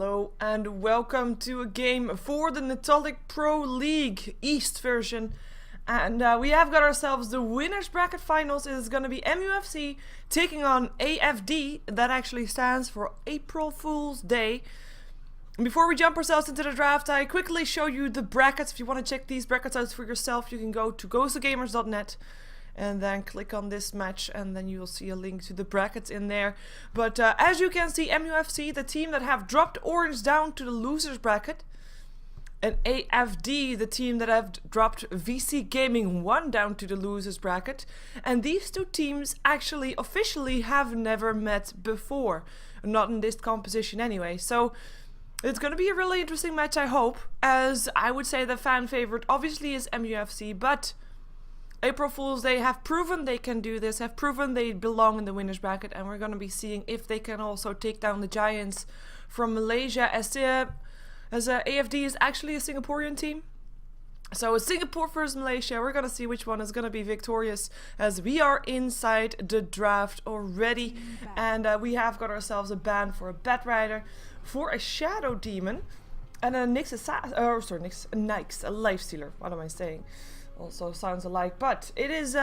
Hello and welcome to a game for the Netolic Pro League East version. And we have got ourselves the winners bracket finals. It is going to be MUFC taking on AFD. That actually stands for April Fool's Day. And before we jump ourselves into the draft, I quickly show you the brackets. If you want to check these brackets out for yourself, you can go to ghostofgamers.net. And then click on this match and then you'll see a link to the brackets in there. But as you can see, MUFC, the team that have dropped Orange down to the losers bracket. And AFD, the team that have dropped SheeverGaming 1 down to the losers bracket. And these two teams actually officially have never met before. Not in this composition anyway. So it's going to be a really interesting match, I hope. As I would say the fan favorite obviously is MUFC, but April Fool's Day have proven they can do this, have proven they belong in the winners bracket, and we're going to be seeing if they can also take down the Giants from Malaysia, as AFD is actually a Singaporean team. So it's Singapore versus Malaysia. We're going to see which one is going to be victorious, as we are inside the draft already. And we have got ourselves a ban for a Bat Rider, for a Shadow Demon, and a Nyx Assassin, Nyx, a Life Stealer. What am I saying? Also sounds alike, but it is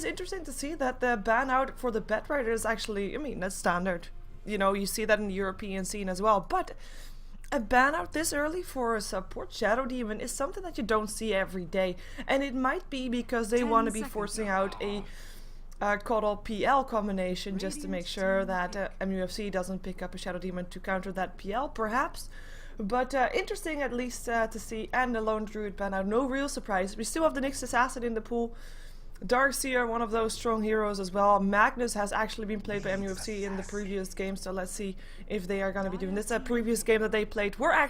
interesting to see that the ban out for the Bat Rider is actually, I mean, that's standard. You know, you see that in the European scene as well, but a ban out this early for a support Shadow Demon is something that you don't see every day, and it might be because they want to be forcing out a Coddle PL combination just to make sure that MUFC doesn't pick up a Shadow Demon to counter that PL, perhaps. But interesting at least to see, and the Lone Druid ban out, no real surprise. We still have the Nyx Assassin in the pool. Darkseer, one of those strong heroes as well. Magnus has actually been played by MUFC in the previous game, so let's see if they are going to be doing this. A previous game that they played was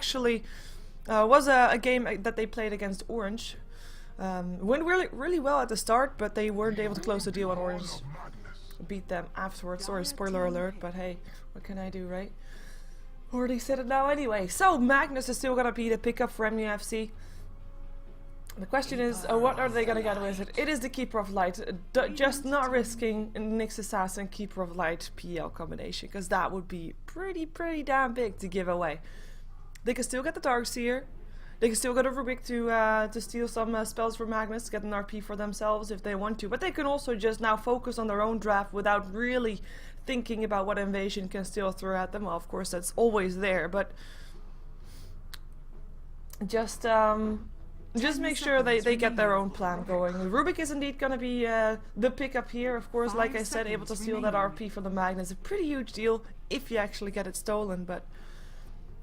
a game that they played against Orange. Went really well at the start, but they weren't able to close the deal on Orange. Beat them afterwards. Sorry, spoiler alert, but hey, what can I do, right? Already said it now anyway. So Magnus is still going to be the pickup for MUFC. The question is, what are they going to get with it? It is the Keeper of Light. Just not risking Nyx Assassin Keeper of Light PL combination, because that would be pretty damn big to give away. They can still get the Darkseer. They can still get a Rubik to steal some spells from Magnus, get an RP for themselves if they want to. But they can also just now focus on their own draft without really thinking about what invasion can still throw at them. Well, of course, that's always there, but just make sure they get their own plan going. Rubik is indeed going to be the pickup here. Of course, like I said, able to steal that RP from the Magnus. A pretty huge deal if you actually get it stolen, but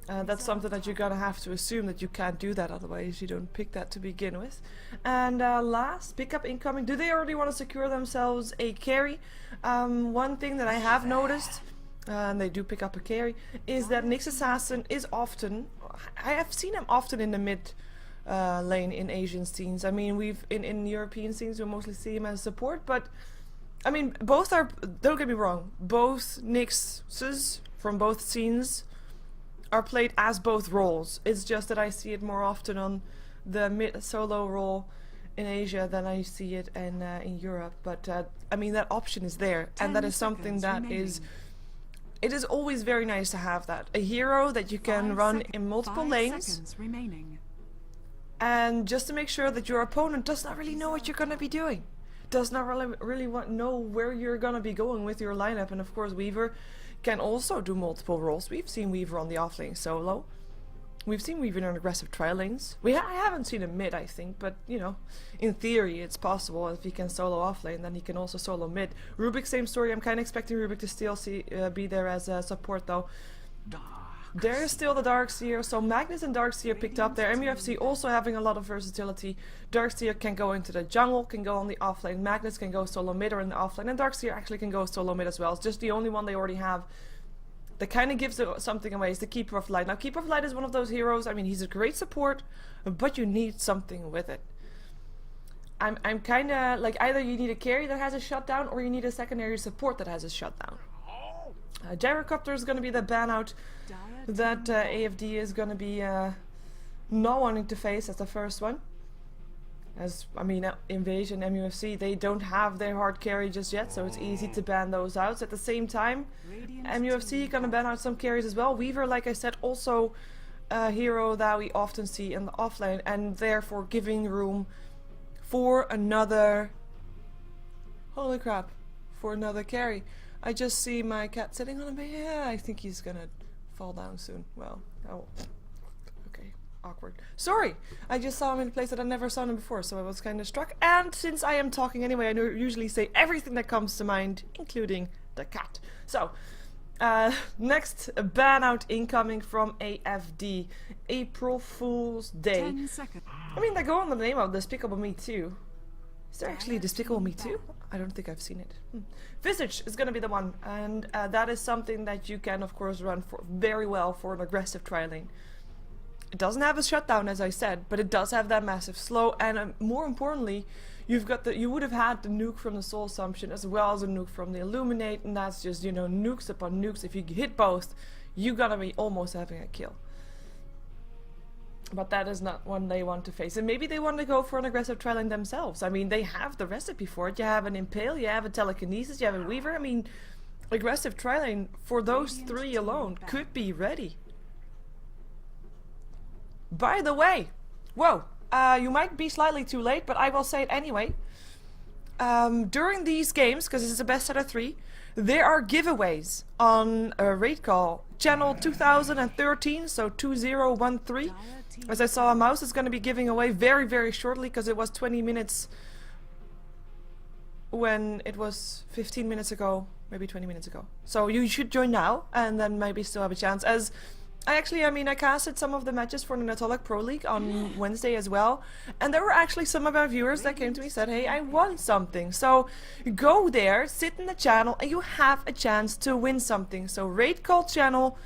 that's something that you're going to have to assume that you can't do that, otherwise you don't pick that to begin with. And last, pickup incoming. Do they already want to secure themselves a carry? One thing that I have noticed, and they do pick up a carry, is that Nyx Assassin is often, I have seen him often in the mid lane in Asian scenes. I mean, in European scenes we mostly see him as support, but I mean, both are, don't get me wrong, both Nyxes from both scenes are played as both roles. It's just that I see it more often on the mid solo role in Asia than I see it in Europe. But I mean, that option is there, and that is something that it is always very nice to have that. A hero that you can run in multiple lanes, and just to make sure that your opponent does not really know what you're going to be doing, does not really know where you're going to be going with your lineup. And of course, Weaver can also do multiple roles. We've seen Weaver on the offlane solo. We've seen Weaver in aggressive trial lanes. I haven't seen him mid, I think, but you know, in theory it's possible. If he can solo offlane, then he can also solo mid. Rubik, same story. I'm kind of expecting Rubik to still be there as a support though. There is still the Darkseer, so Magnus and Darkseer picked up there. MUFC also having a lot of versatility. Darkseer can go into the jungle, can go on the offlane. Magnus can go solo mid or in the offlane, and Darkseer actually can go solo mid as well. It's just the only one they already have that kind of gives something away, is the Keeper of Light. Now, Keeper of Light is one of those heroes, I mean, he's a great support, but you need something with it. I'm kind of like, either you need a carry that has a shutdown, or you need a secondary support that has a shutdown. Gyrocopter is going to be the ban out that AFD is going to be not wanting to face as the first one. As, I mean, Invasion, MUFC, they don't have their hard carry just yet, so it's easy to ban those out. At the same time, MUFC gonna ban out some carries as well. Weaver, like I said, also a hero that we often see in the offlane, and therefore giving room for another... Holy crap, for another carry. I just see my cat sitting on a bed. Yeah, I think he's gonna fall down soon. Well, oh. Awkward. Sorry, I just saw him in a place that I never saw him before, so I was kind of struck. And since I am talking anyway, I usually say everything that comes to mind, including the cat. So, next ban out incoming from AFD. April Fool's Day. 10 seconds. I mean, they go on the name of Despicable Me 2. Is there actually a Despicable Me 2? I don't think I've seen it. Visage is going to be the one, and that is something that you can, of course, run for very well for an aggressive tri-lane. It doesn't have a shutdown, as I said, but it does have that massive slow, and more importantly, you would have had the nuke from the Soul Assumption as well as a nuke from the Illuminate, and that's just, you know, nukes upon nukes. If you hit both, you're gonna be almost having a kill. But that is not one they want to face, and maybe they want to go for an aggressive tri-lane themselves. I mean, they have the recipe for it. You have an Impale, you have a Telekinesis, you have a Weaver. I mean, aggressive tri-lane for those three alone could be ready. By the way, whoa, you might be slightly too late, but I will say it anyway. During these games, because this is a best out of 3, there are giveaways on Raid Call channel 2013, so 2013. As I saw, a mouse is going to be giving away very, very shortly, because it was 20 minutes when it was 15 minutes ago, maybe 20 minutes ago. So you should join now, and then maybe still have a chance. As I casted some of the matches for the Netolic Pro League on Wednesday as well, and there were actually some of our viewers that came to me and said, hey, I won something. So go there, sit in the channel, and you have a chance to win something. So Raid Call channel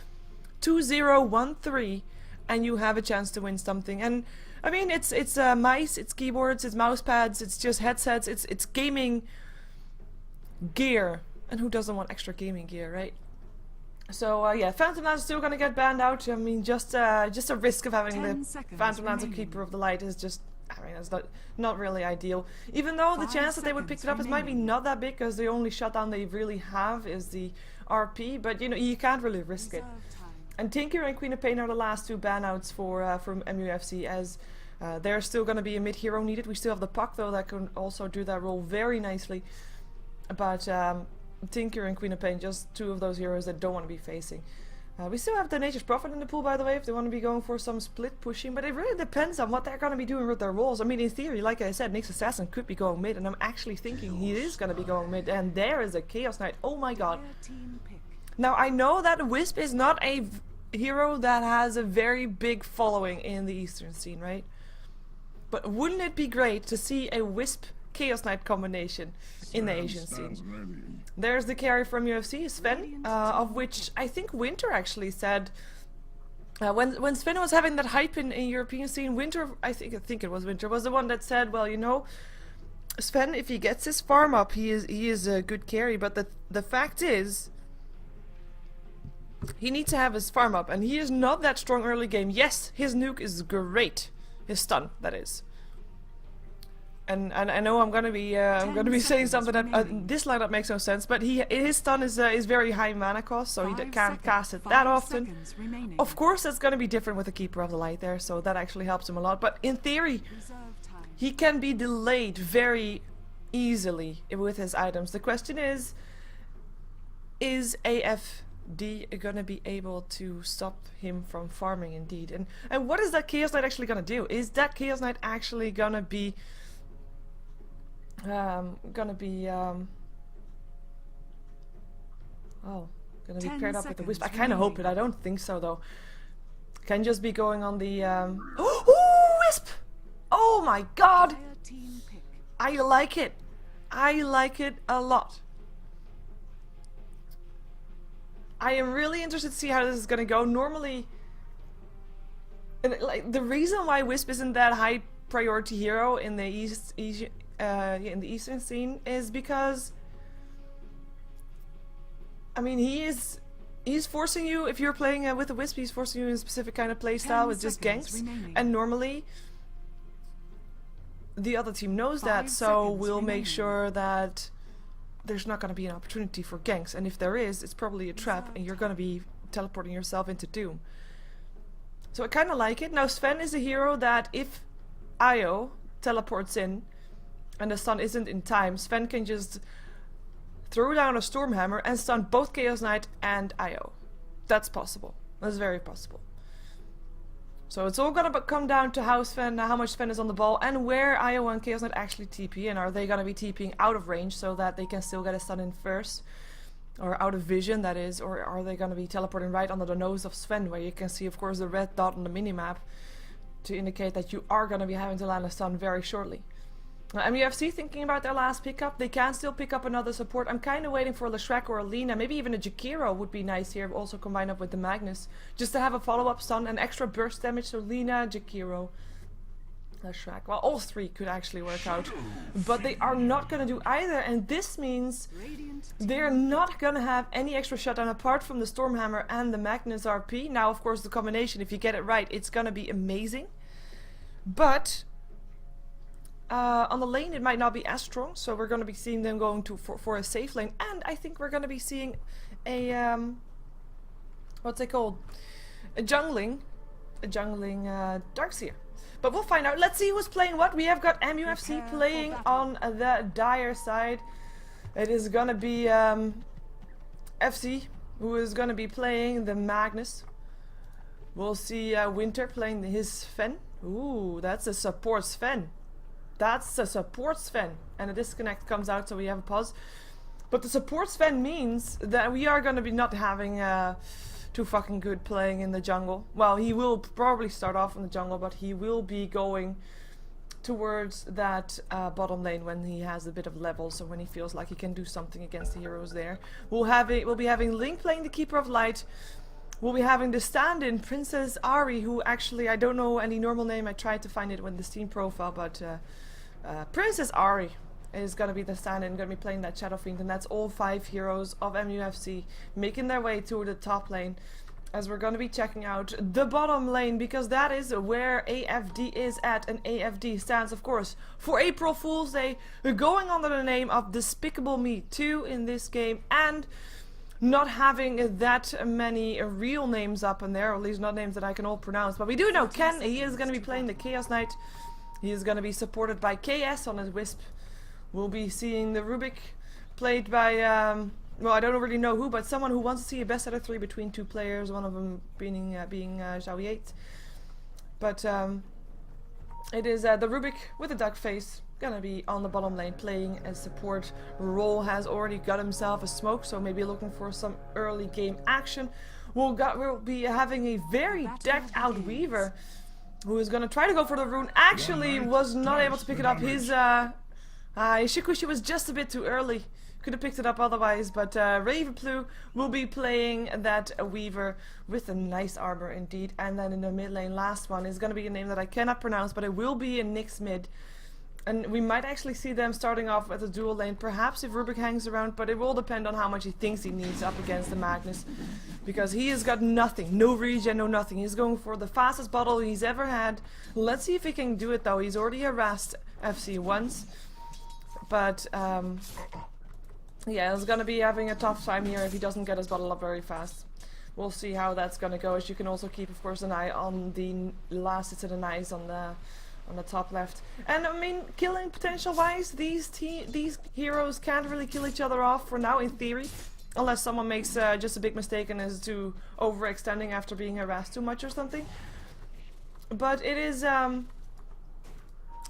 2013, and you have a chance to win something. And I mean, it's mice, it's keyboards, it's mouse pads, it's just headsets, it's gaming gear. And who doesn't want extra gaming gear, right? So yeah, Phantom Lance is still gonna get banned out. I mean, just a risk of having the Phantom Lance of Keeper of the Light is just, I mean, it's not really ideal. Even though the chance that they would pick it up is maybe not that big, because the only shutdown they really have is the RP. But you know, you can't really risk it. And Tinker and Queen of Pain are the last two ban outs for from MUFC, as there's still gonna be a mid hero needed. We still have the Puck though that can also do that role very nicely. But Tinker and Queen of Pain, just two of those heroes that don't want to be facing. We still have the Nature's Prophet in the pool, by the way, if they want to be going for some split pushing, but it really depends on what they're going to be doing with their roles. I mean, in theory, like I said, Nyx Assassin could be going mid, and I'm actually thinking he is going to be going mid, and there is a Chaos Knight. Oh my god. Now, I know that Wisp is not a hero that has a very big following in the Eastern scene, right? But wouldn't it be great to see a Wisp Chaos Knight combination in the Asian scene? There's the carry from UFC, Sven, of which I think Winter actually said, when Sven was having that hype in European scene, Winter, I think it was Winter, was the one that said, well, you know, Sven, if he gets his farm up, he is a good carry, but the fact is, he needs to have his farm up, and he is not that strong early game. Yes, his nuke is great, his stun, that is. And I know I'm gonna be saying something that this lineup makes no sense, but his stun is very high mana cost, so he can't cast it that often. Of course, that's gonna be different with the Keeper of the Light there, so that actually helps him a lot. But in theory, he can be delayed very easily with his items. The question is AFD gonna be able to stop him from farming indeed? And what is that Chaos Knight actually gonna do? Is that Chaos Knight actually gonna be paired up with the Wisp? I kind of hope it. I don't think so though. Can just be going on the oh, Wisp! Oh my god! I like it. I like it a lot. I am really interested to see how this is gonna go. Normally, like, the reason why Wisp isn't that high priority hero in the in the Eastern scene is because, I mean, he's forcing you, if you're playing with a Wisp, he's forcing you in a specific kind of playstyle with just ganks, and normally the other team knows that, so we'll make sure that there's not going to be an opportunity for ganks, and if there is, it's probably a trap and you're going to be teleporting yourself into doom. So I kind of like it. Now Sven is a hero that if Io teleports in and the stun isn't in time, Sven can just throw down a Stormhammer and stun both Chaos Knight and Io. That's possible. That's very possible. So it's all gonna come down to how much Sven is on the ball and where Io and Chaos Knight actually TP, and are they gonna be TPing out of range so that they can still get a stun in first, or out of vision that is, or are they gonna be teleporting right under the nose of Sven, where you can see of course the red dot on the minimap to indicate that you are gonna be having to land a stun very shortly. MUFC thinking about their last pickup. They can still pick up another support. I'm kind of waiting for a Shrek or a Lina. Maybe even a Jakiro would be nice here, also combined up with the Magnus. Just to have a follow-up stun and extra burst damage. So Lina, Jakiro, Shrek. Well, all three could actually work out. But they are not going to do either. And this means they're not going to have any extra shutdown apart from the Stormhammer and the Magnus RP. Now, of course, the combination, if you get it right, it's going to be amazing. But on the lane it might not be as strong, so we're going to be seeing them going for a safe lane, and I think we're going to be seeing a what's it called, a jungling Darkseer. But we'll find out. Let's see who's playing what. We have got MUFC playing on the Dire side. It is going to be FC who is going to be playing the Magnus. We'll see Winter playing his Sven. Ooh, that's a support Sven. That's a support Sven, and a disconnect comes out, so we have a pause. But the support Sven means that we are going to be not having too fucking good playing in the jungle. Well, he will probably start off in the jungle, but he will be going towards that bottom lane when he has a bit of level, so when he feels like he can do something against the heroes there. We'll be having Link playing the Keeper of Light. We'll be having the stand-in Princess Ari, who actually, I don't know any normal name. I tried to find it with the Steam profile, but Princess Ari is going to be the stand-in, going to be playing that Shadow Fiend, and that's all 5 heroes of MUFC making their way to the top lane, as we're going to be checking out the bottom lane, because that is where AFD is at, and AFD stands, of course, for April Fool's Day, going under the name of Despicable Me 2 in this game, and not having that many real names up in there, or at least not names that I can all pronounce. But we do know Ken, he is going to be playing the Chaos Knight. He is going to be supported by KS on his Wisp. We'll be seeing the Rubik played by, well, I don't really know who, but someone who wants to see a best out of 3 between 2 players, one of them being Xiao 8. But it is the Rubik with the duck face gonna be on the bottom lane playing a support role. Has already got himself a smoke, so maybe looking for some early game action. We'll be having a very decked out Weaver who is gonna try to go for the rune. Actually was not able to pick it up. His Shikushi was just a bit too early. Could have picked it up otherwise, but Ravenplu will be playing that Weaver with a nice armor indeed. And then in the mid lane, last one is going to be a name that I cannot pronounce, but it will be a Nyx mid. And we might actually see them starting off with a dual lane, perhaps if Rubik hangs around, but it will depend on how much he thinks he needs up against the Magnus. Because he has got nothing, no regen, no nothing. He's going for the fastest bottle he's ever had. Let's see if he can do it though. He's already harassed FC once. But, yeah, he's gonna be having a tough time here if he doesn't get his bottle up very fast. We'll see how that's gonna go, as you can also keep, of course, an eye on the last hits of the knives on the top left. And I mean, killing potential wise, these heroes can't really kill each other off for now, in theory, unless someone makes just a big mistake and is too overextending after being harassed too much or something. But it is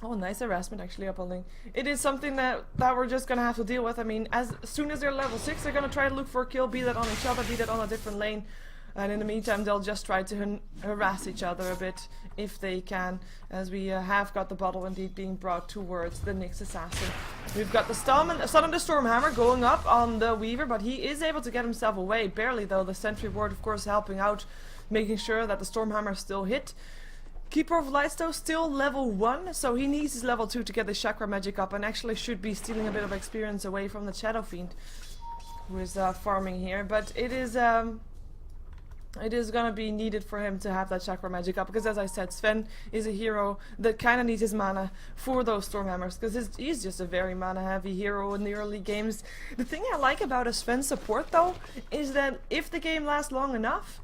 oh, nice harassment actually up on Link. It is something that we're just gonna have to deal with. I mean, as soon as they're level 6, they're gonna try to look for a kill, be that on each other, be that on a different lane. And in the meantime, they'll just try to harass each other a bit, if they can, as we have got the bottle indeed being brought towards the Nyx assassin. We've got the Son of the Stormhammer going up on the Weaver, but he is able to get himself away, barely though. The Sentry Ward, of course, helping out, making sure that the Stormhammer still hit. Keeper of Lights though, still level 1, so he needs his level 2 to get the Chakra magic up, and actually should be stealing a bit of experience away from the Shadow Fiend, who is farming here. But it is, it is gonna be needed for him to have that chakra magic up, because as I said, Sven is a hero that kind of needs his mana for those Stormhammers, because he's just a very mana heavy hero in the early games. The thing I like about a Sven support though is that if the game lasts long enough,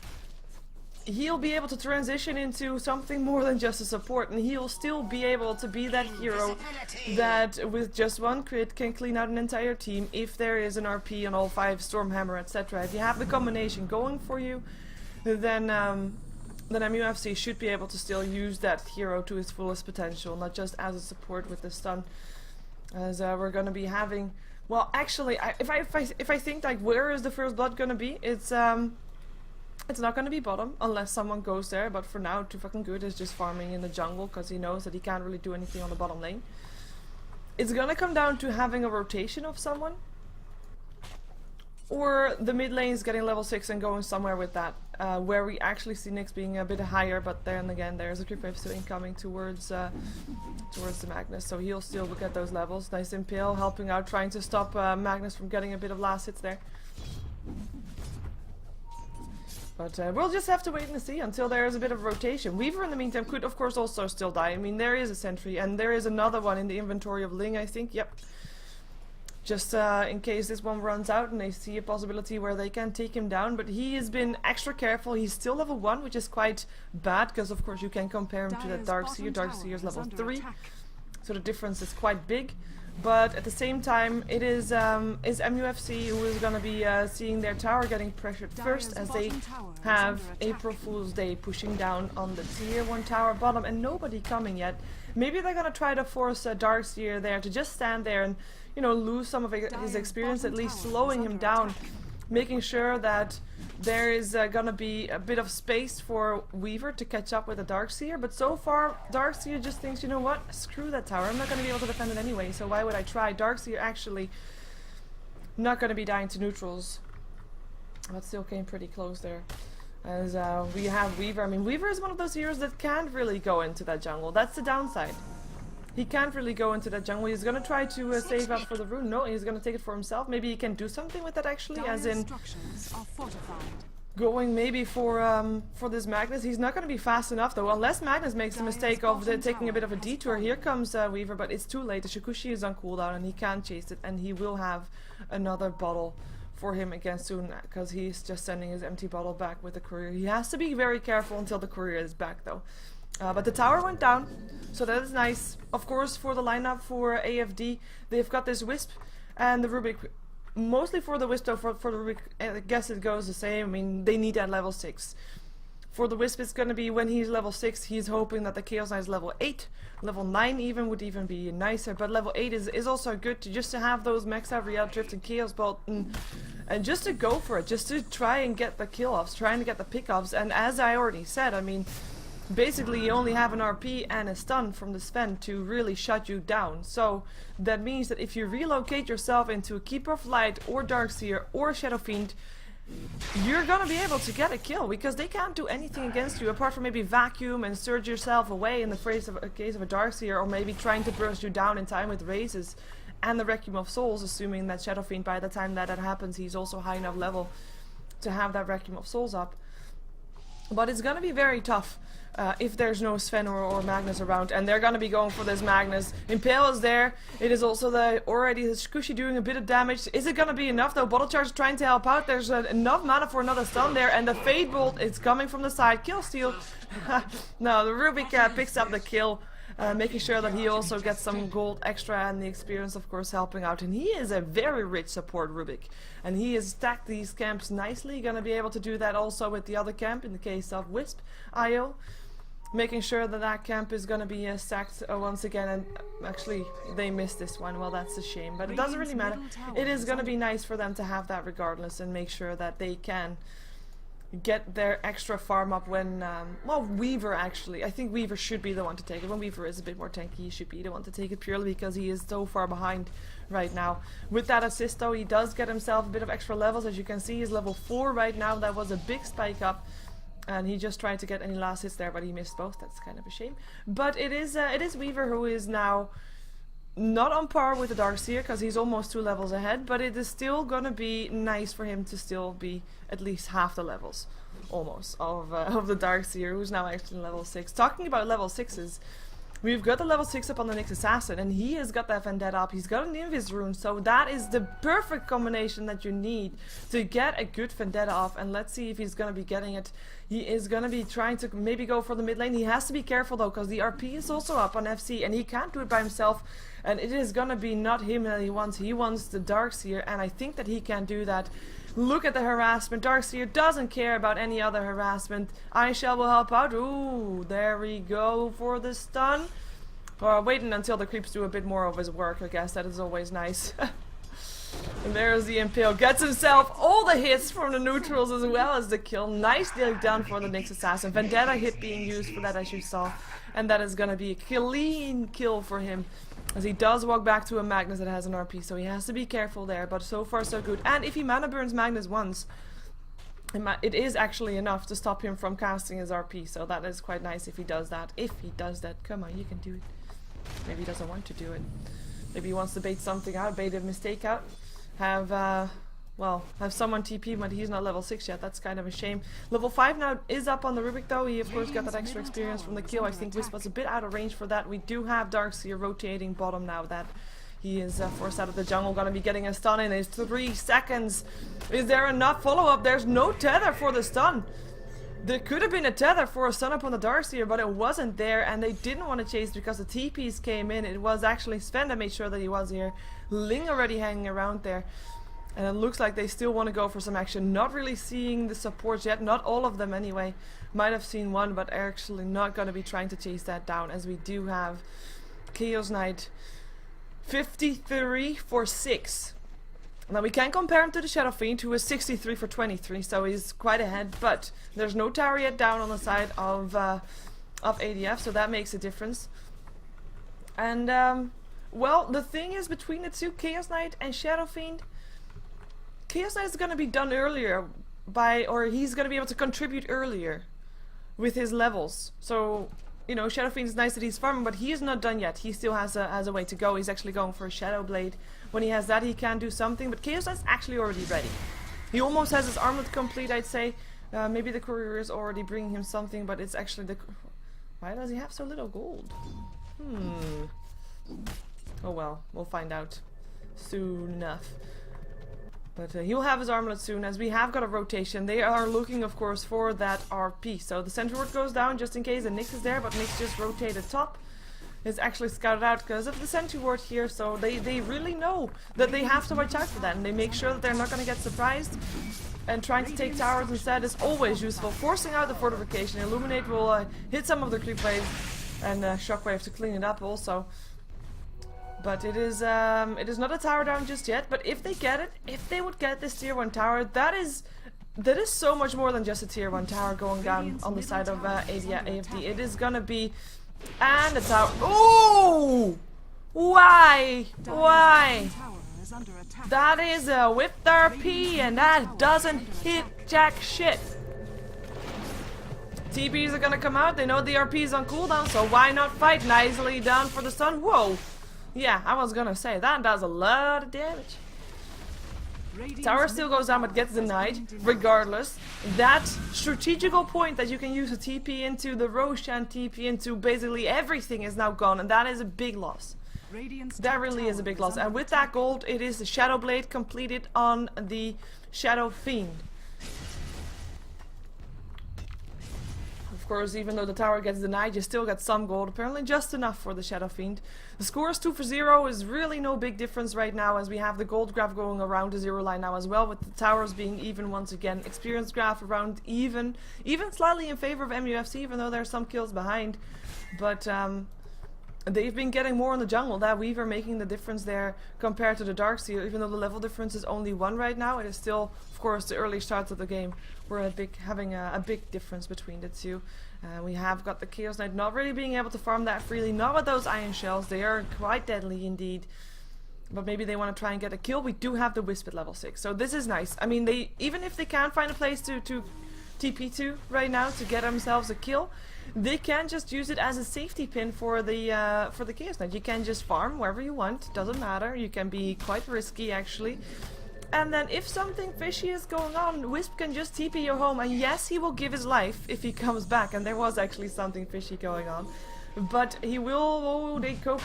he'll be able to transition into something more than just a support, and he'll still be able to be that hero that with just one crit can clean out an entire team if there is an RP on all 5 Stormhammer, etc. If you have the combination going for you, then MUFC should be able to still use that hero to his fullest potential, not just as a support with the stun. As we're gonna be having, well, actually, if I think like where is the first blood gonna be, it's not gonna be bottom unless someone goes there. But for now, Too Fucking Good is just farming in the jungle because he knows that he can't really do anything on the bottom lane. It's gonna come down to having a rotation of someone, or the mid lane is getting level 6 and going somewhere with that, where we actually see Nyx being a bit higher, but then again there's a creep wave still incoming towards the Magnus, so he'll still get those levels. Nice Impale helping out, trying to stop Magnus from getting a bit of last hits there. But we'll just have to wait and see until there is a bit of rotation. Weaver in the meantime could of course also still die. I mean, there is a sentry and there is another one in the inventory of Ling, I think. Yep. Just in case this one runs out and they see a possibility where they can take him down. But he has been extra careful. He's still level 1, which is quite bad, because of course you can compare him to that Darkseer. Darkseer is level 3. So the difference is quite big. But at the same time, it is MUFC who is going to be seeing their tower getting pressured first, as they have April Fool's Day pushing down on the tier 1 tower bottom and nobody coming yet. Maybe they're going to try to force Darkseer there to just stand there and, you know, lose some of his experience, at least slowing him down, making sure that there is gonna be a bit of space for Weaver to catch up with the Darkseer. But so far, Darkseer just thinks, you know what, screw that tower, I'm not gonna be able to defend it anyway, so why would I try? Darkseer actually not gonna be dying to neutrals, but still came pretty close there. As we have Weaver. I mean, Weaver is one of those heroes that can't really go into that jungle. That's the downside. He can't really go into that jungle. He's gonna try to save up for the rune. No, he's gonna take it for himself. Maybe he can do something with that actually, as in going maybe for this Magnus. He's not gonna be fast enough though, unless Magnus makes the mistake of taking a bit of a detour. Here comes Weaver, but it's too late. The Shikushi is on cooldown and he can't chase it, and he will have another bottle for him again soon, because he's just sending his empty bottle back with the courier. He has to be very careful until the courier is back though. But the tower went down, so that is nice. Of course, for the lineup for AFD, they've got this Wisp and the Rubik. Mostly for the Wisp though, for the Rubik, I guess it goes the same. I mean, they need that level 6. For the Wisp, it's gonna be when he's level 6, he's hoping that the Chaos Knight is level 8. Level 9 even would even be nicer, but level 8 is also good just to have those max out Real Drift and Chaos Bolt, and just to go for it, just to try and get the kill-offs, trying to get the pick-offs. And as I already said, I mean, basically you only have an RP and a stun from the Sven to really shut you down. So that means that if you relocate yourself into a Keeper of Light or Darkseer or Shadow Fiend, you're gonna be able to get a kill, because they can't do anything against you apart from maybe vacuum and surge yourself away in the case of a Darkseer, or maybe trying to burst you down in time with raises and the Requiem of Souls, assuming that Shadow Fiend, by the time that happens, he's also high enough level to have that Requiem of Souls up. But it's gonna be very tough if there's no Sven or Magnus around, and they're gonna be going for this Magnus. Impale is there. It is also already the Shikushi doing a bit of damage. Is it gonna be enough though? Bottle Charge trying to help out. There's enough mana for another stun there, and the Fade Bolt is coming from the side. Kill steal. No, the Rubik picks up the kill. Making sure that he also gets some gold extra, and the experience of course helping out. And he is a very rich support Rubik, and he has stacked these camps nicely. Gonna be able to do that also with the other camp in the case of Wisp IO, making sure that that camp is gonna be stacked once again. And actually they missed this one. Well, that's a shame, but it doesn't really matter. It is gonna be nice for them to have that regardless, and make sure that they can get their extra farm up when, well, Weaver actually. I think Weaver should be the one to take it. When Weaver is a bit more tanky, he should be the one to take it, purely because he is so far behind right now. With that assist though, he does get himself a bit of extra levels. As you can see, he's level 4 right now. That was a big spike up, and he just tried to get any last hits there, but he missed both. That's kind of a shame. But it is Weaver who is now not on par with the Darkseer, because he's almost 2 levels ahead, but it is still gonna be nice for him to still be at least half the levels almost, of the Darkseer, who's now actually level 6. Talking about level 6s, we've got the level 6 up on the Nyx Assassin, and he has got that Vendetta up. He's got an Invis rune, so that is the perfect combination that you need to get a good Vendetta off. And let's see if he's gonna be getting it. He is gonna be trying to maybe go for the mid lane. He has to be careful though, because the RP is also up on FC, and he can't do it by himself. And it is gonna be not him that he wants. He wants the Darkseer, and I think that he can do that. Look at the harassment. Darkseer doesn't care about any other harassment. Shell will help out. Ooh, there we go for the stun. Or waiting until the creeps do a bit more of his work, I guess. That is always nice. And there's the Impale. Gets himself all the hits from the neutrals as well as the kill. Nicely done for the Nyx Assassin. Vendetta hit being used for that, as you saw. And that is going to be a clean kill for him, as he does walk back to a Magnus that has an RP, so he has to be careful there, but so far so good. And if he mana burns Magnus once, it is actually enough to stop him from casting his RP, so that is quite nice if he does that. If he does that, come on, you can do it. Maybe he doesn't want to do it. Maybe he wants to bait something out, bait a mistake out. Have someone TP, but he's not level 6 yet. That's kind of a shame. Level 5 now is up on the Rubik though. He of course got that extra experience from the kill. I think Wisp was a bit out of range for that. We do have Darkseer rotating bottom now that he is forced out of the jungle. Gonna be getting a stun in his 3 seconds. Is there enough follow-up? There's no tether for the stun. There could have been a tether for a stun up on the Darkseer, but it wasn't there, and they didn't want to chase because the TPs came in. It was actually Sven that made sure that he was here. Ling already hanging around there. And it looks like they still want to go for some action. Not really seeing the supports yet. Not all of them anyway. Might have seen one, but actually not going to be trying to chase that down, as we do have Chaos Knight 53 for 6. Now we can compare him to the Shadow Fiend, who is 63 for 23, so he's quite ahead. But there's no tower yet down on the side of ADF, so that makes a difference. And well, the thing is, between the two, Chaos Knight and Shadow Fiend, Chaos Knight is going to be done earlier or he's going to be able to contribute earlier with his levels. So, you know, Shadow Fiend is nice that he's farming, but he is not done yet. He still has a way to go. He's actually going for a Shadow Blade. When he has that, he can do something, but Chaos Knight's actually already ready. He almost has his armlet complete, I'd say. Maybe the courier is already bringing him something, but it's actually the... Why does he have so little gold? Oh well, we'll find out soon enough. But he'll have his armlet soon, as we have got a rotation. They are looking, of course, for that RP. So the sentry ward goes down just in case, and Nyx is there, but Nyx just rotated top. Is actually scouted out because of the sentry ward here, so they really know that they have to watch out for that, and they make sure that they're not going to get surprised. And trying to take towers instead is always useful. Forcing out the fortification. Illuminate will hit some of the creep wave, and Shockwave to clean it up also. But it is not a tower down just yet. But if they get it, if they would get this tier 1 tower, that is so much more than just a tier 1 tower going down on the side of AFD. It is gonna be, and the tower. Oh, why? That is a whipped RP, and that doesn't hit jack shit. TPs are gonna come out. They know the RP is on cooldown, so why not fight? Nicely done for the stun. Whoa. Yeah, I was gonna say, that does a lot of damage. Tower still goes down but gets denied, regardless. That strategical point that you can use a TP into, the Roshan TP into, basically everything is now gone, and that is a big loss. That really is a big loss. And with that gold, it is the Shadow Blade completed on the Shadow Fiend. Of course, even though the tower gets denied, you still get some gold. Apparently just enough for the Shadow Fiend. The score is 2 for 0, is really no big difference right now, as we have the gold graph going around the 0 line now as well, with the towers being even once again. Experience graph around even slightly in favor of MUFC, even though there are some kills behind. But they've been getting more in the jungle. That Weaver making the difference there compared to the Darkseer. Even though the level difference is only 1 right now, it is still, of course, the early starts of the game. We're having a big difference between the two. We have got the Chaos Knight not really being able to farm that freely. Not with those iron shells. They are quite deadly indeed. But maybe they want to try and get a kill. We do have the Wisp at level 6. So this is nice. I mean, even if they can't find a place to TP to right now to get themselves a kill, they can just use it as a safety pin for the Chaos Knight. You can just farm wherever you want. Doesn't matter. You can be quite risky actually. And then if something fishy is going on, Wisp can just TP you home, and yes, he will give his life if he comes back, and there was actually something fishy going on. But he will, oh, they go,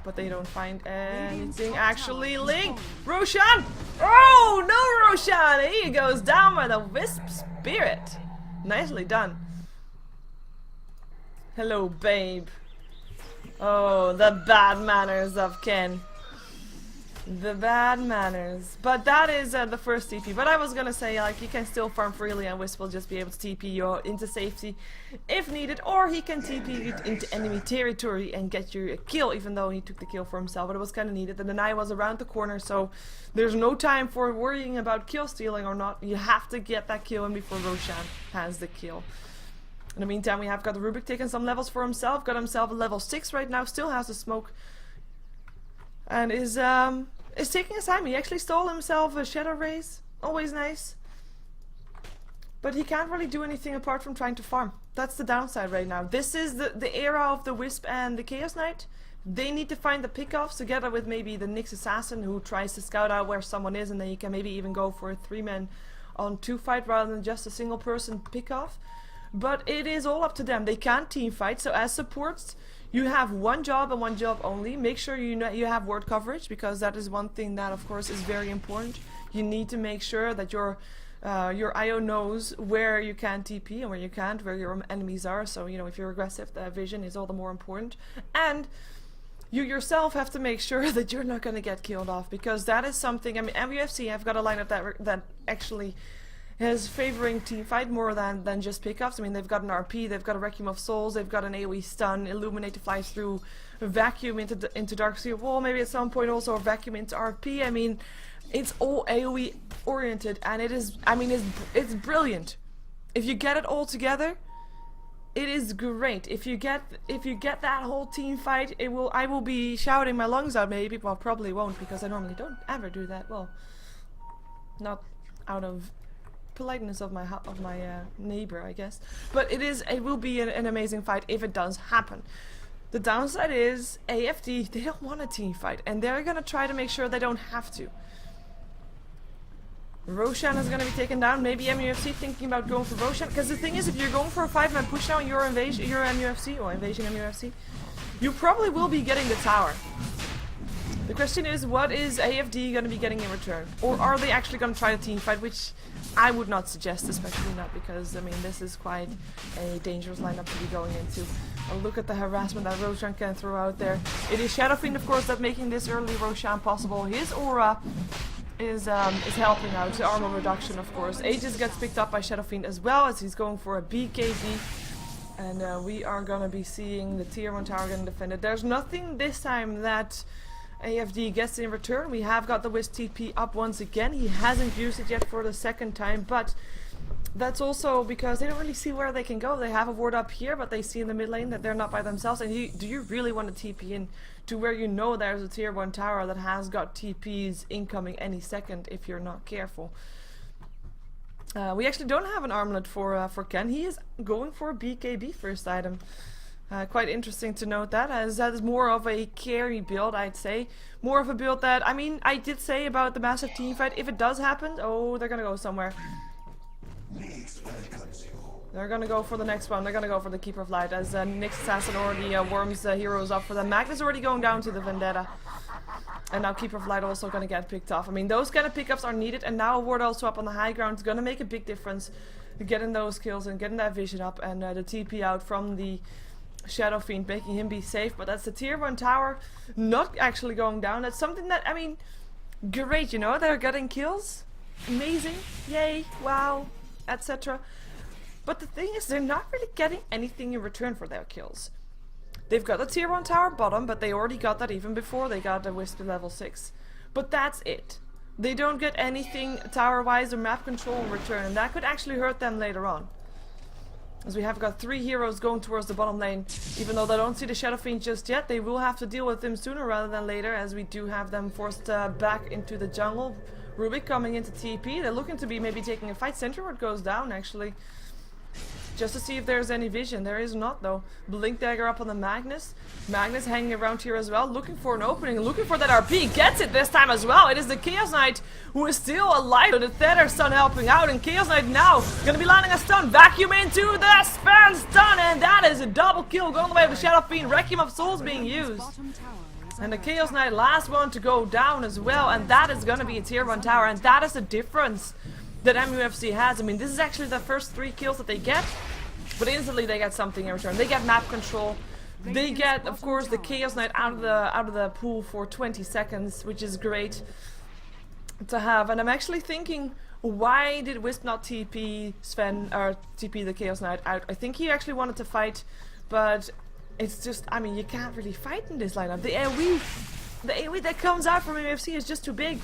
but they don't find anything actually linked. Roshan! Oh, no Roshan! He goes down by the Wisp spirit. Nicely done. Hello, babe. Oh, the bad manners of Ken. The bad manners. But that is the first TP. But I was gonna say, like, you can still farm freely and Wisp will just be able to TP you into safety if needed. Or he can TP you into enemy territory and get you a kill, even though he took the kill for himself. But it was kind of needed. And the Nai was around the corner, so there's no time for worrying about kill stealing or not. You have to get that kill in before Roshan has the kill. In the meantime, we have got Rubik taking some levels for himself. Got himself a level 6 right now. Still has the smoke. And is taking his time. He actually stole himself a Shadow Rays. Always nice. But he can't really do anything apart from trying to farm. That's the downside right now. This is the era of the Wisp and the Chaos Knight. They need to find the pickoffs together with maybe the Nyx Assassin who tries to scout out where someone is, and then you can maybe even go for a 3-man on 2 fight rather than just a single person pickoff. But it is all up to them. They can't team fight, so as supports, you have one job and one job only. Make sure you have ward coverage, because that is one thing that of course is very important. You need to make sure that your IO knows where you can TP and where you can't, where your enemies are. So, you know, if you're aggressive, the vision is all the more important. And you yourself have to make sure that you're not going to get killed off, because that is something. I mean, MUFC have got a lineup that actually is favoring team fight more than just pickups. I mean, they've got an RP, they've got a Requiem of Souls, they've got an AoE stun, Illuminate to fly through, vacuum into Darkseer Wall, maybe at some point also a vacuum into RP. I mean, it's all AoE oriented, and it is, I mean, it's brilliant. If you get it all together, it is great. If you get that whole team fight, I will be shouting my lungs out. Maybe, well, probably won't, because I normally don't ever do that. Well, not out of politeness of my neighbor, I guess. But it will be an amazing fight if it does happen. The downside is AFD, they don't want a team fight, and they're gonna try to make sure they don't have to. Roshan is gonna be taken down. Maybe MUFC thinking about going for Roshan, because the thing is, if you're going for a 5-man push now and you're MUFC or invasion MUFC, you probably will be getting the tower. The question is, what is AFD going to be getting in return? Or are they actually going to try a team fight, which I would not suggest, especially not because, I mean, this is quite a dangerous lineup to be going into. Look at the harassment that Roshan can throw out there. It is Shadow Fiend, of course, that's making this early Roshan possible. His aura is helping out, the armor reduction, of course. Aegis gets picked up by Shadow Fiend as well, as he's going for a BKB. And we are going to be seeing the tier 1 tower getting defended. There's nothing this time that AFD gets in return. We have got the Wisp TP up once again. He hasn't used it yet for the second time, but that's also because they don't really see where they can go. They have a ward up here, but they see in the mid lane that they're not by themselves. And do you really want to TP in to where you know there's a tier 1 tower that has got TPs incoming any second if you're not careful? We actually don't have an armlet for Ken. He is going for a BKB first item. Quite interesting to note that, as that is more of a carry build, I'd say. More of a build that, I mean, I did say about the massive team fight, if it does happen, oh, they're gonna go somewhere. They're gonna go for the next one. They're gonna go for the Keeper of Light, as Nyx Assassin already warms the heroes up for them. Magnus already going down to the Vendetta. And now Keeper of Light also gonna get picked off. I mean, those kind of pickups are needed, and now a ward also up on the high ground is gonna make a big difference. Getting those kills and getting that vision up, and the TP out from the Shadow Fiend, making him be safe. But that's the tier 1 tower not actually going down. That's something that, I mean, great, you know, they're getting kills. Amazing, yay, wow, etc. But the thing is, they're not really getting anything in return for their kills. They've got the tier 1 tower bottom, but they already got that even before they got the Wisp level 6. But that's it. They don't get anything tower-wise or map control in return, and that could actually hurt them later on. As we have got 3 heroes going towards the bottom lane. Even though they don't see the Shadow Fiend just yet, they will have to deal with him sooner rather than later, as we do have them forced back into the jungle. Rubik coming into TP. They're looking to be maybe taking a fight. Center ward goes down, actually. just to see if there's any vision. There is not though. Blink Dagger up on the Magnus. Magnus hanging around here as well, looking for an opening, looking for that RP. Gets it this time as well. It is the Chaos Knight who is still alive. The Tether Stun helping out, and Chaos Knight now gonna be landing a stun. Vacuum into the Span stun, and that is a double kill going the way of the Shadow Fiend. Requiem of Souls being used. And the Chaos Knight, last one to go down as well, and that is gonna be a tier 1 tower, and that is the difference that MUFC has. I mean, this is actually the first 3 kills that they get, but instantly they get something in return. They get map control. They get, of course, the Chaos Knight out of the pool for 20 seconds, which is great to have. And I'm actually thinking, why did Wisp not TP Sven or TP the Chaos Knight out? I think he actually wanted to fight, but it's just, I mean, you can't really fight in this lineup. The AoE that comes out from MUFC is just too big.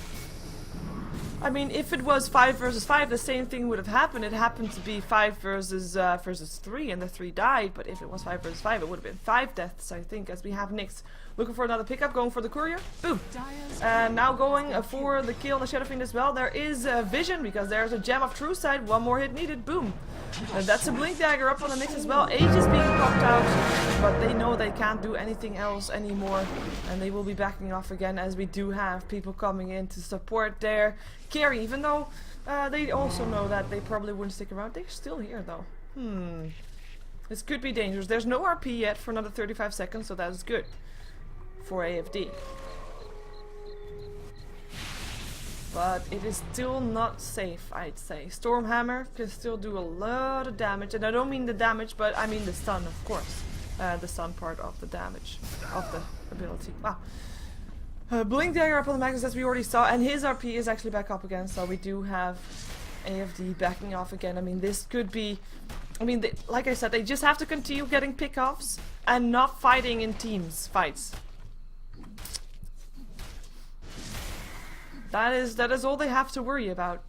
I mean, if it was 5 versus 5, the same thing would have happened. It happened to be 5 versus 3, and the 3 died. But if it was 5 versus 5, it would have been 5 deaths, I think, as we have Nyx looking for another pickup, going for the courier. Boom! And now going for the kill on the Shadow Fiend as well. There is vision, because there's a Gem of True Sight. One more hit needed. Boom! And that's a Blink Dagger up on the Nyx as well. Age is being popped out, but they know they can't do anything else anymore. And they will be backing off again, as we do have people coming in to support their carry. Even though they also know that they probably wouldn't stick around. They're still here though. This could be dangerous. There's no RP yet for another 35 seconds, so that is good for AFD. But it is still not safe, I'd say. Stormhammer can still do a lot of damage, and I don't mean the damage, but I mean the stun, of course. The stun part of the damage, of the ability. Wow. Blink Dagger up on the Magnus, as we already saw, and his RP is actually back up again, so we do have AFD backing off again. I mean, this could be... I mean, like I said, they just have to continue getting pickoffs and not fighting in teams fights. That is all they have to worry about.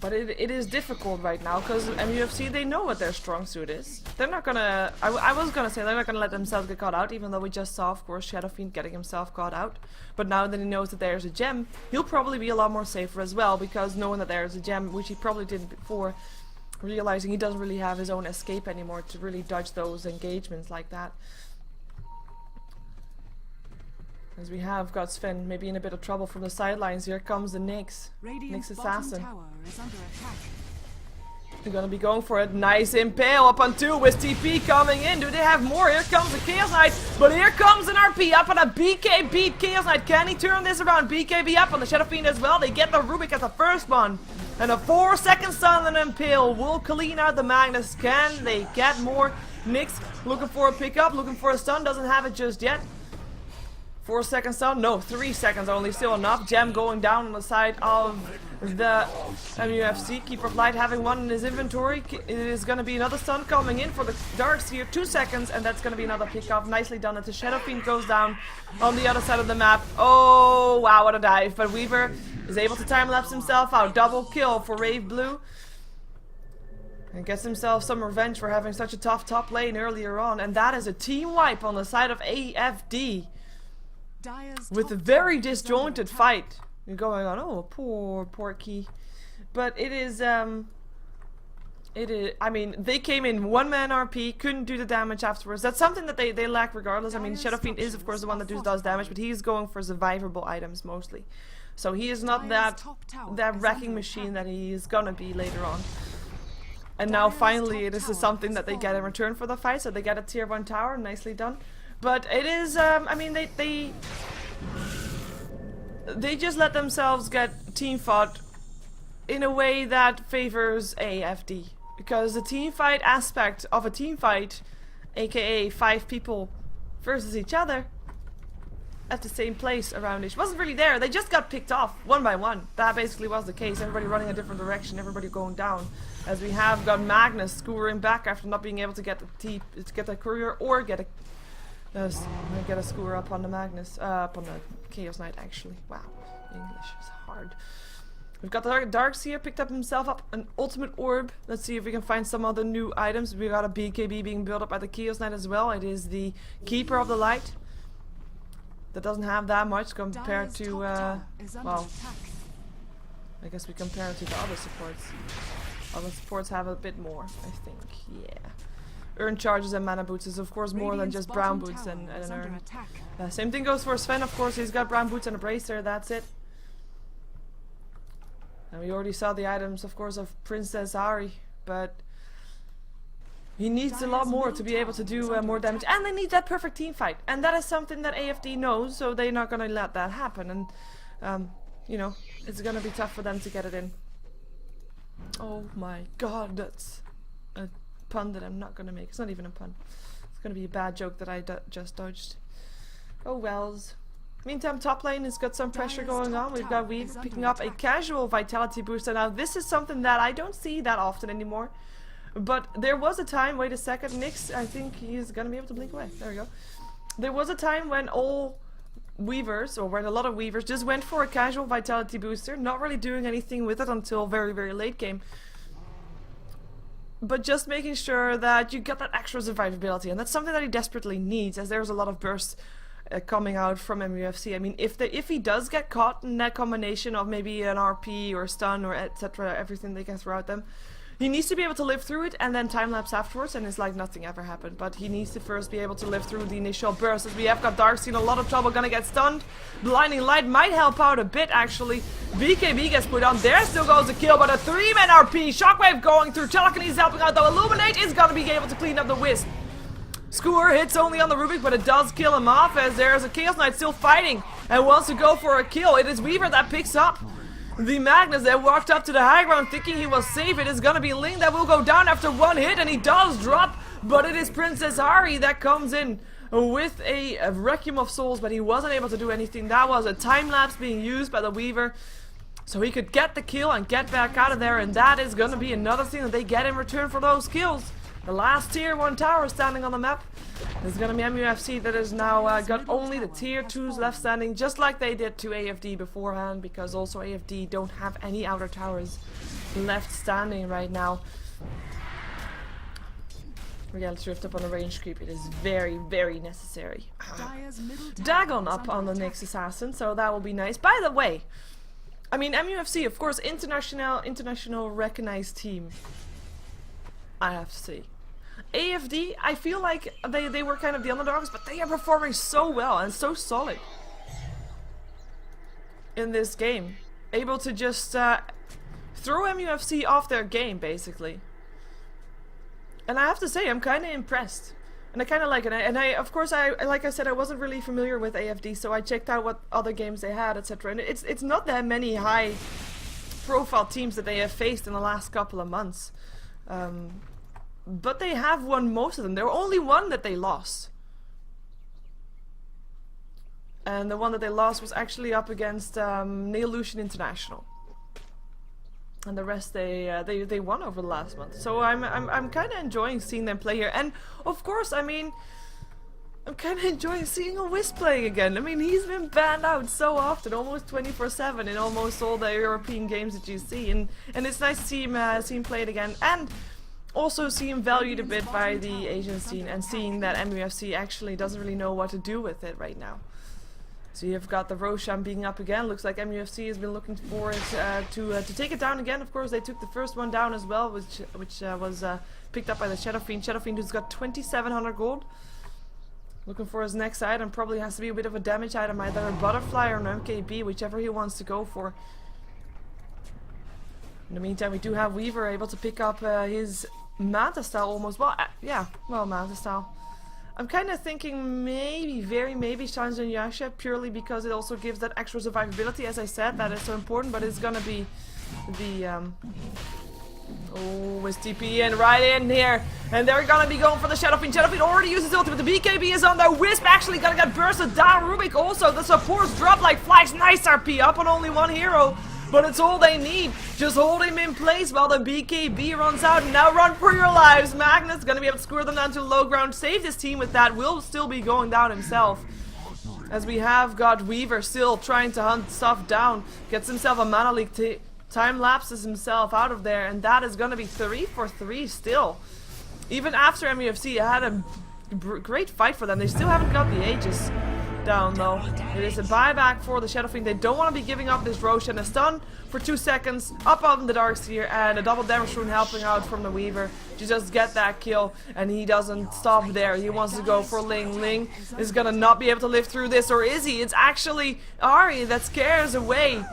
But it is difficult right now, because MUFC, they know what their strong suit is. They're not gonna... I was gonna say they're not gonna let themselves get caught out, even though we just saw, of course, Shadow Fiend getting himself caught out. But now that he knows that there's a gem, he'll probably be a lot more safer as well, because knowing that there's a gem, which he probably didn't before, realizing he doesn't really have his own escape anymore to really dodge those engagements like that. As we have got Sven maybe in a bit of trouble from the sidelines. Here comes the Nyx. Nyx Assassin. They're gonna be going for it. Nice impale up on 2 with TP coming in. Do they have more? Here comes the Chaos Knight. But here comes an RP up on a BK beat Chaos Knight. Can he turn this around? BKB up on the Shadow Fiend as well. They get the Rubik as the first one. And a 4-second stun and impale will clean out the Magnus. Can they get more? Nyx looking for a pickup, looking for a stun. Doesn't have it just yet. 4 seconds down? No, 3 seconds only, still enough. Gem going down on the side of the MUFC. Keeper of Light having one in his inventory. It is going to be another stun coming in for the Darkseer. 2 seconds, and that's going to be another pick-off. Nicely done. As the Shadow Fiend goes down on the other side of the map. Oh, wow, what a dive. But Weaver is able to time-lapse himself out. Double kill for Rave Blue. And gets himself some revenge for having such a tough top lane earlier on. And that is a team wipe on the side of AFD. With a very disjointed fight going on. Oh, poor Porky. But it is, I mean, they came in 1-man RP, couldn't do the damage afterwards. That's something that they lack regardless. I mean, Shadow Fiend is, of course, the one that does damage, but he's going for survivable items mostly. So he is not that wrecking machine that he is gonna be later on. And now, finally, this is something that they get in return for the fight, so they get a tier 1 tower, nicely done. But it is, I mean, they just let themselves get team fought in a way that favors AFD. Because the team fight aspect of a team fight, aka 5 people versus each other, at the same place around it, wasn't really there. They just got picked off one by one. That basically was the case. Everybody running a different direction, everybody going down. As we have got Magnus scouring back after not being able to get the courier or get a skewer up on the Magnus, up on the Chaos Knight actually. Wow, English is hard. We've got the Darkseer picked up himself up an ultimate orb. Let's see if we can find some other new items. We got a BKB being built up by the Chaos Knight as well. It is the Keeper of the Light. That doesn't have that much compared to, well, I guess we compare it to the other supports. Other supports have a bit more, I think. Yeah. Earn charges and mana boots is of course more than just brown boots and an earn. Same thing goes for Sven, of course. He's got brown boots and a bracer. That's it. And we already saw the items, of course, of Princess Ari, but he needs a lot more to be able to do more damage, and they need that perfect team fight, and that is something that AFD knows, so they're not gonna let that happen, and you know, it's gonna be tough for them to get it in. Oh my god, that's a pun that I'm not gonna make. It's not even a pun. It's gonna be a bad joke that I just dodged. Oh wells. Meantime, top lane has got some pressure going on. We've got Weave picking up a casual vitality booster. Now, this is something that I don't see that often anymore. But there was a time, wait a second, Nyx, I think he's gonna be able to blink away. There we go. There was a time when all Weavers, or when a lot of Weavers, just went for a casual vitality booster, not really doing anything with it until very, very late game. But just making sure that you get that extra survivability, and that's something that he desperately needs, as there's a lot of bursts coming out from MUFC. I mean, if he does get caught in that combination of maybe an RP or stun or etc., everything they can throw at them, he needs to be able to live through it and then time-lapse afterwards, and it's like nothing ever happened. But he needs to first be able to live through the initial burst, as we have got Darkseid in a lot of trouble, gonna get stunned. Blinding Light might help out a bit, actually. BKB gets put on. There still goes a kill, but a 3-man RP. Shockwave going through. Telekinesis helping out, though. Illuminate is gonna be able to clean up the Wisp. Skewer hits only on the Rubik, but it does kill him off, as there's a Chaos Knight still fighting and wants to go for a kill. It is Weaver that picks up the Magnus that walked up to the high ground thinking he was safe. It is gonna be Ling that will go down after one hit, and he does drop, but it is Princess Ari that comes in with a Requiem of Souls, but he wasn't able to do anything. That was a time-lapse being used by the Weaver, so he could get the kill and get back out of there, and that is gonna be another thing that they get in return for those kills. The last tier 1 tower standing on the map is going to be MUFC, that has now got only the tier 2s left standing, just like they did to AFD beforehand, because also AFD don't have any outer towers left standing right now. Reality Rift up on the range creep, it is very, very necessary. Dagon up on the next assassin, so that will be nice. By the way, I mean, MUFC, of course, international recognized team, I have to say. AFD, I feel like they were kind of the underdogs, but they are performing so well and so solid in this game. Able to just throw MUFC off their game, basically. And I have to say, I'm kind of impressed. And I kind of like it. And I, of course, like I said, I wasn't really familiar with AFD, so I checked out what other games they had, etc. And it's not that many high-profile teams that they have faced in the last couple of months. But they have won most of them. There were only one that they lost. And the one that they lost was actually up against Netolic International. And the rest they won over the last month. So I'm kind of enjoying seeing them play here. And of course, I mean, I'm kind of enjoying seeing a Wisp playing again. I mean, he's been banned out so often, almost 24/7 in almost all the European games that you see. And it's nice to see him play it again. And also see him valued a bit by the Asian scene, and seeing that MUFC actually doesn't really know what to do with it right now. So you've got the Roshan being up again. Looks like MUFC has been looking for it to take it down again. Of course, they took the first one down as well, which was picked up by the Shadow Fiend. Shadow Fiend, who's got 2,700 gold. Looking for his next item. Probably has to be a bit of a damage item, either a Butterfly or an MKB, whichever he wants to go for. In the meantime, we do have Weaver able to pick up his Manta style almost. Well, yeah, well, Manta style. I'm kind of thinking maybe, very maybe Shines and Yasha, purely because it also gives that extra survivability, as I said, that is so important, but it's gonna be the, oh, with TP in right in here, and they're gonna be going for the Shadow Fiend. Shadow Fiend already used his ultimate, the BKB is on there, Wisp actually gonna get bursted down, Rubik also, the supports drop like flies, nice RP, up on only one hero. But it's all they need. Just hold him in place while the BKB runs out. And now run for your lives. Magnus gonna be able to score them down to low ground. Save this team with that. Will still be going down himself. As we have got Weaver still trying to hunt stuff down. Gets himself a mana leak. Time lapses himself out of there. And that is gonna be 3 for 3 still. Even after MUFC had a great fight for them. They still haven't got the Aegis. down though. It is a buyback for the Shadow Fiend. They don't want to be giving up this Roshan. A stun for 2 seconds up on the Darkseer, and a double damage rune helping out from the Weaver to just get that kill, and he doesn't stop there. He wants to go for Ling. Ling is gonna not be able to live through this, or is he? It's actually Ari that scares away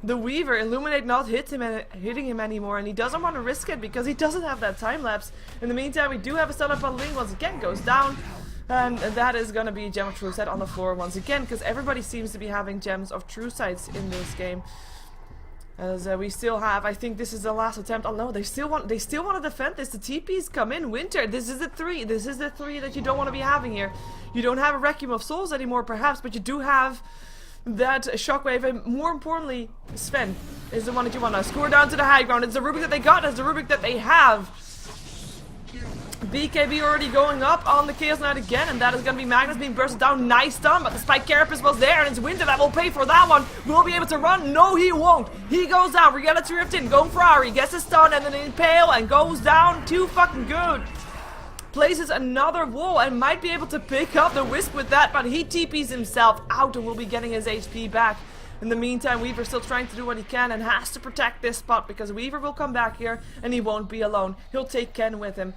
the Weaver. Illuminate not hitting him anymore, and he doesn't want to risk it because he doesn't have that time lapse. In the meantime, we do have a stun up on Ling. Once again goes down, and that is gonna be Gem of True Sight on the floor once again, because everybody seems to be having Gems of True Sights in this game. As we still have, I think this is the last attempt. Oh no, they still want to defend this. The TPs come in. Winter, this is the 3. This is the 3 that you don't want to be having here. You don't have a Requiem of Souls anymore, perhaps, but you do have that Shockwave, and more importantly, Sven is the one that you want to score down to the high ground. It's the Rubik that they got. It's the Rubik that they have. BKB already going up on the Chaos Knight again, and that is going to be Magnus being bursted down. Nice stun, but the Spike Carapace was there, and it's Winter that will pay for that one. Will be able to run? No, he won't. He goes down. Reality Rift in, going for Ari, gets a stun, and then an Impale, and goes down. Too fucking good. Places another wall, and might be able to pick up the Wisp with that, but he TPs himself out and will be getting his HP back. In the meantime, Weaver still trying to do what he can and has to protect this spot, because Weaver will come back here, and he won't be alone. He'll take Ken with him.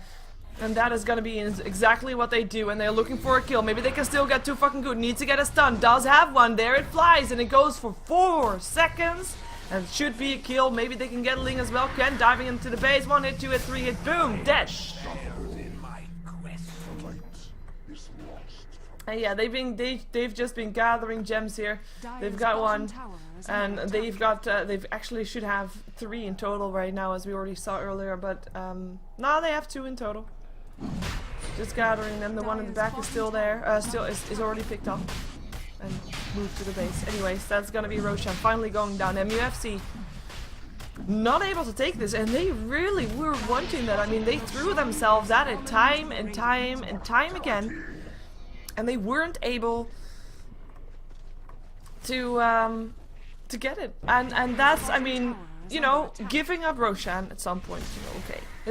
And that is gonna be exactly what they do, and they're looking for a kill. Maybe they can still get too fucking good. Needs to get a stun. Does have one. There it flies, and it goes for 4 seconds. And it should be a kill. Maybe they can get Ling as well. Ken diving into the base. 1 hit, 2 hit, 3 hit. Boom. Dead. And yeah, they've just been gathering gems here. They've got 1. And they've actually should have 3 in total right now, as we already saw earlier. But now they have 2 in total. Just gathering them. The one in the back is still there. Still is already picked up and moved to the base. Anyways, that's gonna be Roshan finally going down. MUFC not able to take this, and they really were wanting that. I mean, they threw themselves at it time and time and time again, and they weren't able to get it. And that's, I mean, you know, giving up Roshan at some point, you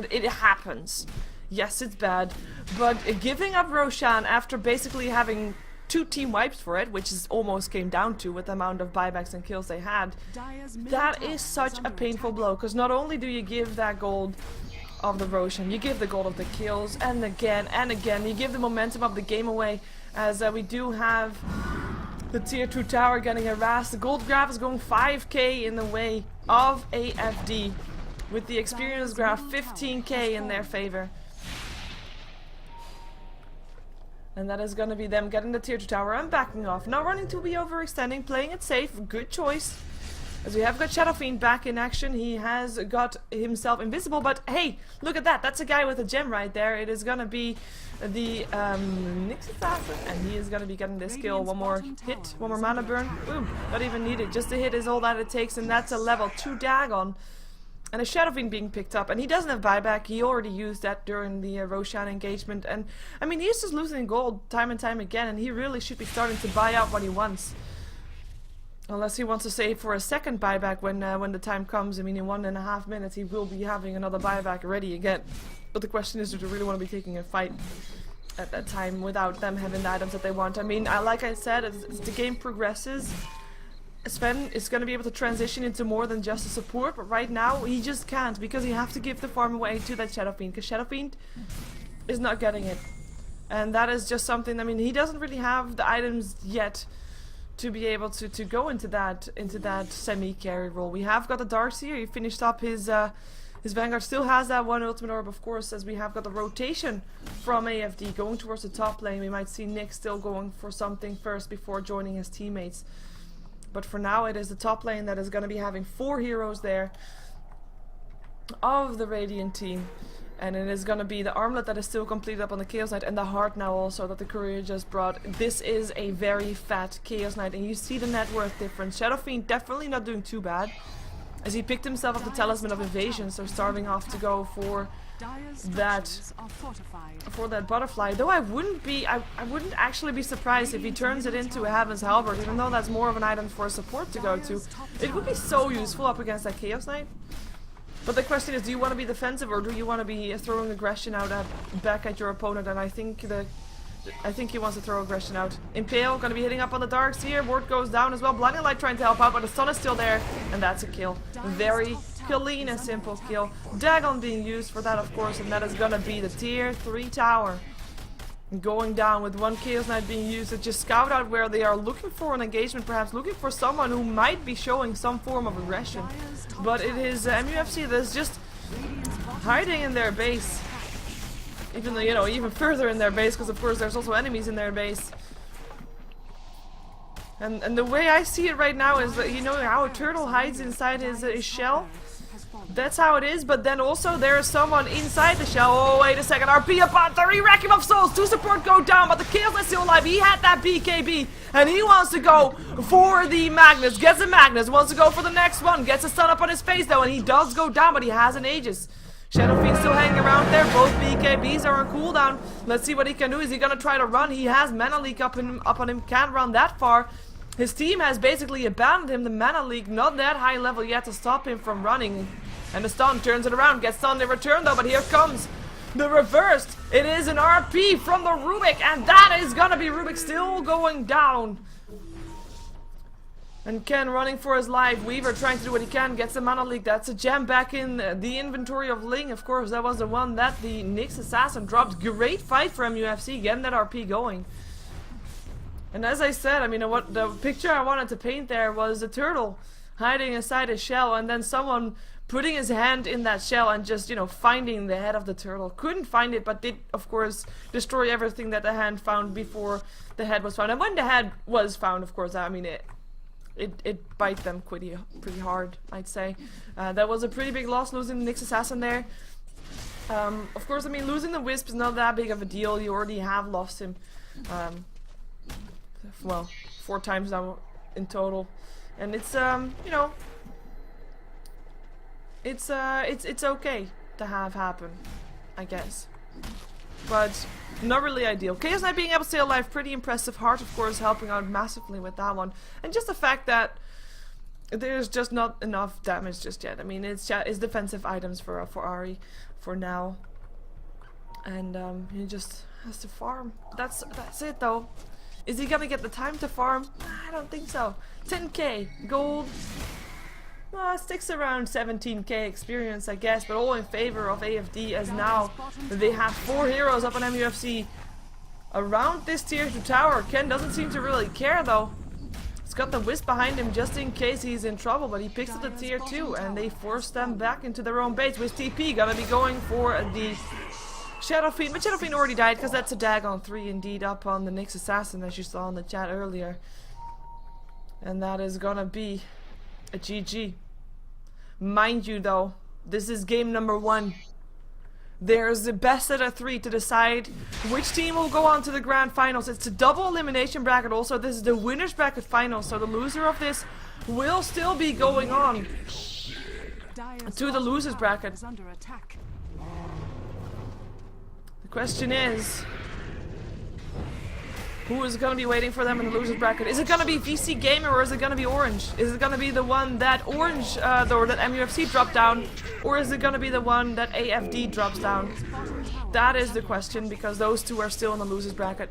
know, okay, it happens. Yes, it's bad, but giving up Roshan after basically having 2 team wipes for it, which is almost came down to with the amount of buybacks and kills they had, that is such a painful blow, because not only do you give that gold of the Roshan, you give the gold of the kills, and again, you give the momentum of the game away, as we do have the tier 2 tower getting harassed. The gold graph is going 5k in the way of AFD, with the experience graph 15k in their favor. And that is going to be them getting the tier 2 tower and backing off. Not running to be overextending, playing it safe. Good choice. As we have got Shadow Fiend back in action. He has got himself invisible, but hey, look at that. That's a guy with a gem right there. It is going to be the Nyx Assassin, and he is going to be getting this kill. 1 more hit, 1 more mana burn. Boom, not even needed. Just a hit is all that it takes, and that's a level 2 Dagon. And a Shadow Fiend being picked up, and he doesn't have buyback. He already used that during the Roshan engagement, and I mean, he's just losing gold time and time again, and he really should be starting to buy out what he wants. Unless he wants to save for a second buyback when the time comes. I mean, in 1.5 minutes he will be having another buyback ready again. But the question is, do you really want to be taking a fight at that time without them having the items that they want? I mean, like I said, as the game progresses, Sven is going to be able to transition into more than just a support, but right now he just can't, because he has to give the farm away to that Shadow Fiend, because Shadow Fiend is not getting it. And that is just something, I mean, he doesn't really have the items yet to be able to go into that semi-carry role. We have got the Darkseer. He finished up his Vanguard, still has that 1 ultimate orb, of course, as we have got the rotation from AFD going towards the top lane. We might see Nick still going for something first before joining his teammates. But for now, it is the top lane that is going to be having 4 heroes there of the Radiant team. And it is going to be the armlet that is still completed up on the Chaos Knight, and the heart now also that the courier just brought. This is a very fat Chaos Knight, and you see the net worth difference. Shadow Fiend definitely not doing too bad, as he picked himself up the Talisman of Evasion, so starving off to go for that butterfly. Though I wouldn't actually be surprised if he turns it into a Heaven's Halberd, even though that's more of an item for a support to go to. It would be so useful up against that Chaos Knight. But the question is, do you want to be defensive, or do you want to be throwing aggression out back at your opponent? And I think the I think he wants to throw aggression out. Impale gonna be hitting up on the darks here. Ward goes down as well. Blinding Light trying to help out, but the sun is still there. And that's a kill. Very clean and simple kill. Dagon being used for that, of course, and that is gonna be the tier 3 tower. Going down with one Chaos Knight being used to just scout out where they are looking for an engagement, perhaps looking for someone who might be showing some form of aggression. But it is MUFC that's just hiding in their base. Even though, you know, even further in their base, because of course there's also enemies in their base. And the way I see it right now is that, you know, how a turtle hides inside his shell. That's how it is, but then also there is someone inside the shell. Oh, wait a second. RP upon 30 Wrecking of Souls. 2 support go down, but the Chaos is still alive. He had that BKB, and he wants to go for the Magnus. Gets the Magnus, wants to go for the next one. Gets a stun up on his face, though, and he does go down, but he has an Aegis. Shadow Fiend still hanging around there. Both BKBs are on cooldown. Let's see what he can do. Is he going to try to run? He has Mana Leak up on him. Can't run that far. His team has basically abandoned him. The Mana Leak, not that high level yet to stop him from running. And the stun turns it around. Gets stunned in return though, but here comes the reversed. It is an RP from the Rubik, and that is gonna be Rubik still going down. And Ken running for his life. Weaver trying to do what he can. Gets the Mana Leak. That's a gem back in the inventory of Ling. Of course, that was the one that the Nyx Assassin dropped. Great fight for MUFC, getting that RP going. And as I said, I mean, what the picture I wanted to paint there was a turtle hiding inside a shell, and then someone putting his hand in that shell and just, you know, finding the head of the turtle. Couldn't find it, but did, of course, destroy everything that the hand found before the head was found. And when the head was found, of course, I mean, it bite them pretty hard, I'd say. That was a pretty big loss, losing the Nyx Assassin there. Of course, I mean, losing the Wisp is not that big of a deal. You already have lost him, well, 4 times now in total. And it's, you know, it's okay to have happen, I guess. But not really ideal. Chaos Knight being able to stay alive, pretty impressive. Heart, of course, helping out massively with that one. And just the fact that there's just not enough damage just yet. I mean, it's defensive items for Ari for now. And he just has to farm. That's it though. Is he gonna get the time to farm? I don't think so. 10k gold. Sticks around 17k experience, I guess, but all in favor of AFD, as now they have 4 heroes up on MUFC around this tier 2 tower. Ken doesn't seem to really care though. He's got the Wisp behind him just in case he's in trouble, but he picks up the tier 2 and they force them back into their own base. With TP gonna be going for the Shadow Fiend, but Shadow Fiend already died because that's a Dagon 3 indeed up on the Nyx Assassin, as you saw in the chat earlier. And that is gonna be a GG. Mind you though, this is game number 1. There's the best out of 3 to decide which team will go on to the grand finals. It's a double elimination bracket also. This is the winner's bracket final, so the loser of this will still be going on to the loser's bracket. The question is, who is going to be waiting for them in the loser's bracket? Is it going to be VC Gamer, or is it going to be Orange? Is it going to be the one that Orange, or that MUFC dropped down? Or is it going to be the one that AFD drops down? That is the question, because those two are still in the loser's bracket.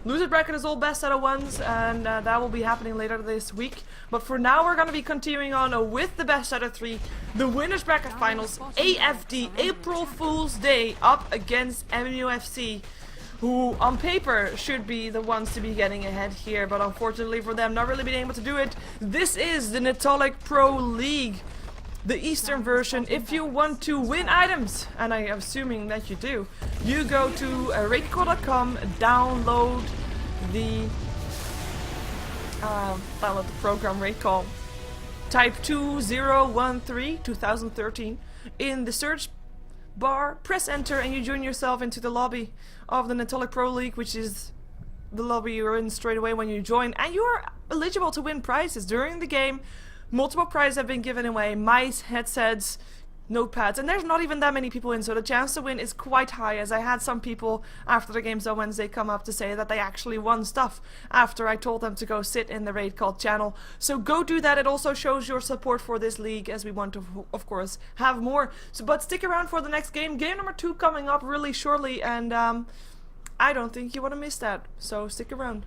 Loser's bracket is all best out of 1s, and that will be happening later this week. But for now, we're going to be continuing on with the best out of 3. The winner's bracket finals, AFD, April Fool's Day, up against MUFC. Who on paper should be the ones to be getting ahead here, but unfortunately for them, not really being able to do it. This is the Netolic Pro League, the Eastern version. If you want to win items, and I am assuming that you do, you go to raidcall.com, download the program Raidcall, type 2013 in the search bar, press enter, and you join yourself into the lobby of the Netolic Pro League, which is the lobby you're in straight away when you join, and you are eligible to win prizes during the game. Multiple prizes have been given away: mice, headsets, notepads, and there's not even that many people in, so the chance to win is quite high, as I had some people after the games on Wednesday come up to say that they actually won stuff after I told them to go sit in the Raid Call channel. So go do that. It also shows your support for this league, as we want to, of course, have more. So, but stick around for the next game. Game number 2 coming up really shortly, and I don't think you want to miss that, so stick around.